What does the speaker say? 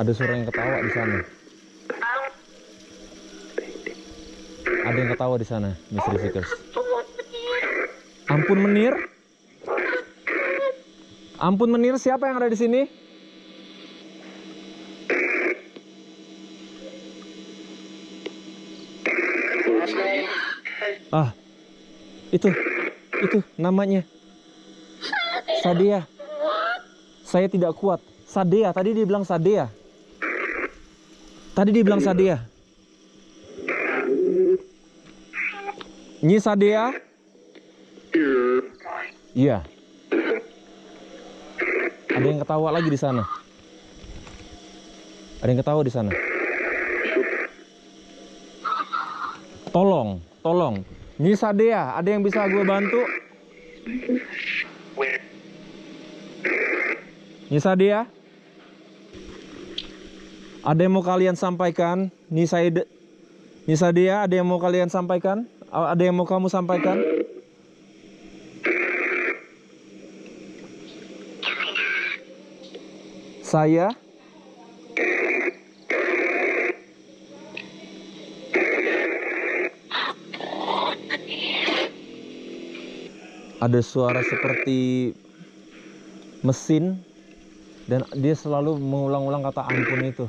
Ada suara yang ketawa di sana. Ada yang ketawa di sana, Mystery Seekers. Ampun Menir. Ampun Menir, siapa yang ada di sini? Ah, itu namanya Sadea. Saya tidak kuat. Sadea, tadi dia bilang Sadea. Tadi dia bilang Sadea. Nyi Sadea? Iya. Ada yang ketawa lagi di sana. Ada yang ketawa di sana. Tolong. Nyi Sadea, ada yang bisa gue bantu? Nyi Sadea? Ada yang mau kalian sampaikan? Nyi Sadea, ada yang mau kalian sampaikan? Ada yang mau kamu sampaikan? Saya? Ada suara seperti mesin dan dia selalu mengulang-ulang kata ampun itu.